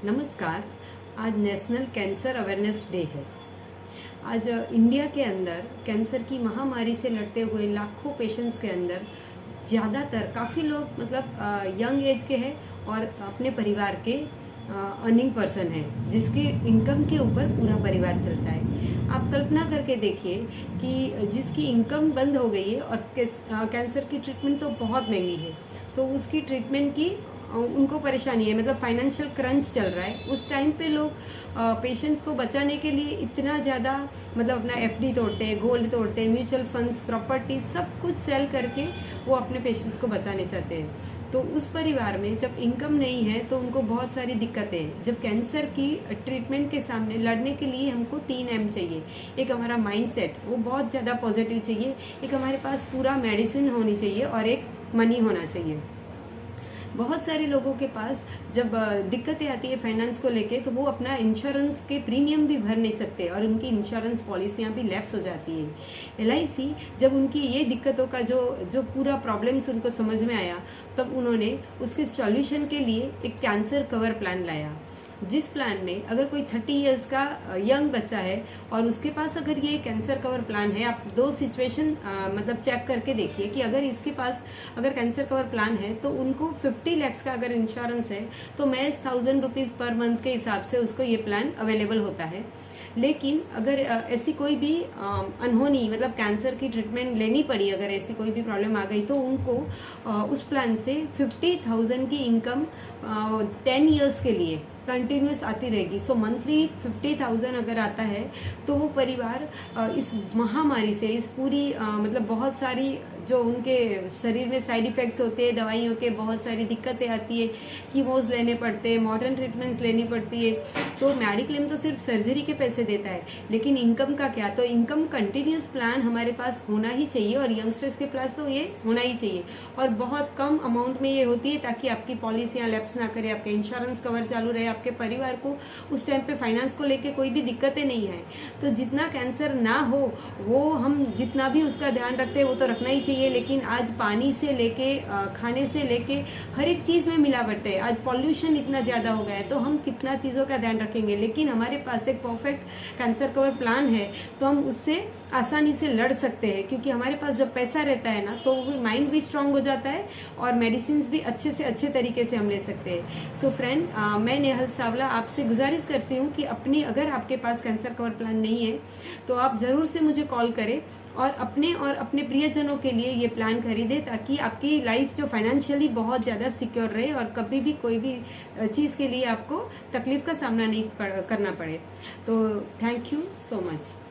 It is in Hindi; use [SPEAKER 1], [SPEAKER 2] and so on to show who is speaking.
[SPEAKER 1] नमस्कार। आज नेशनल कैंसर अवेयरनेस डे है। आज इंडिया के अंदर कैंसर की महामारी से लड़ते हुए लाखों पेशेंट्स के अंदर ज़्यादातर काफ़ी लोग मतलब यंग एज के हैं और अपने परिवार के अर्निंग पर्सन हैं, जिसकी इनकम के ऊपर पूरा परिवार चलता है। आप कल्पना करके देखिए कि जिसकी इनकम बंद हो गई है और कैंसर की ट्रीटमेंट तो बहुत महंगी है, तो उसकी ट्रीटमेंट की उनको परेशानी है, मतलब फाइनेंशियल क्रंच चल रहा है। उस टाइम पे लोग पेशेंट्स को बचाने के लिए इतना ज़्यादा मतलब अपना एफडी तोड़ते हैं, गोल्ड तोड़ते हैं, म्यूचुअल फंड्स, प्रॉपर्टी सब कुछ सेल करके वो अपने पेशेंट्स को बचाने चाहते हैं। तो उस परिवार में जब इनकम नहीं है तो उनको बहुत सारी दिक्कतें हैं। जब कैंसर की ट्रीटमेंट के सामने लड़ने के लिए हमको 3M चाहिए। एक हमारा माइंडसेट वो बहुत ज़्यादा पॉजिटिव चाहिए, एक हमारे पास पूरा मेडिसिन होनी चाहिए और एक मनी होना चाहिए। बहुत सारे लोगों के पास जब दिक्कतें आती है फाइनेंस को लेके, तो वो अपना इंश्योरेंस के प्रीमियम भी भर नहीं सकते और उनकी इंश्योरेंस पॉलिसियाँ भी लैप्स हो जाती है। LIC जब उनकी ये दिक्कतों का जो पूरा प्रॉब्लम्स उनको समझ में आया, तब उन्होंने उसके सॉल्यूशन के लिए एक कैंसर कवर प्लान लाया, जिस प्लान में अगर कोई 30 इयर्स का यंग बच्चा है और उसके पास अगर ये कैंसर कवर प्लान है, आप दो सिचुएशन मतलब चेक करके देखिए कि अगर इसके पास अगर कैंसर कवर प्लान है तो उनको 50 लाख का अगर इंश्योरेंस है तो महज 1000 रुपीज़ पर मंथ के हिसाब से उसको ये प्लान अवेलेबल होता है। लेकिन अगर ऐसी कोई भी अनहोनी मतलब कैंसर की ट्रीटमेंट लेनी पड़ी, अगर ऐसी कोई भी प्रॉब्लम आ गई, तो उनको उस प्लान से 50,000 की इनकम 10 इयर्स के लिए कंटिन्यूस आती रहेगी। सो मंथली 50,000 अगर आता है तो वो परिवार इस महामारी से, इस पूरी मतलब बहुत सारी जो उनके शरीर में साइड इफ़ेक्ट्स होते हैं, दवाइयों के बहुत सारी दिक्कतें आती है, कीमोज लेने पड़ते हैं, मॉडर्न ट्रीटमेंट्स लेनी पड़ती है। तो मेडिक्लेम तो सिर्फ सर्जरी के पैसे देता है, लेकिन इनकम का क्या? तो इनकम कंटिन्यूस प्लान हमारे पास होना ही चाहिए और यंगस्टर्स के पास तो ये होना ही चाहिए, और बहुत कम अमाउंट में ये होती है ताकि आपकी पॉलिसियाँ लैप्स ना करे, आपके इंश्योरेंस कवर चालू रहे, आपके परिवार को उस टाइम पे फाइनेंस को लेके कोई भी दिक्कतें नहीं है। तो जितना कैंसर ना हो, वो हम जितना भी उसका ध्यान रखते हैं वो तो रखना ही चाहिए। लेकिन आज पानी से लेके खाने से लेके हर एक चीज़ में मिलावट है। आज पॉल्यूशन इतना ज़्यादा हो गया है, तो हम कितना चीज़ों का ध्यान रखेंगे। लेकिन हमारे पास एक परफेक्ट कैंसर कवर प्लान है तो हम उससे आसानी से लड़ सकते हैं, क्योंकि हमारे पास जब पैसा रहता है ना, तो माइंड भी स्ट्रांग हो जाता है और मेडिसिन भी अच्छे से अच्छे तरीके से हम ले सकते हैं। सो फ्रेंड, मैं नेहल सावला आपसे गुजारिश करती हूँ कि अगर आपके पास कैंसर कवर प्लान नहीं है तो आप ज़रूर से मुझे कॉल करें और अपने प्रियजनों के लिए ये प्लान खरीदें, ताकि आपकी लाइफ जो फाइनेंशियली बहुत ज़्यादा सिक्योर रहे और कभी भी कोई भी चीज़ के लिए आपको तकलीफ का सामना नहीं करना पड़े। तो थैंक यू सो मच।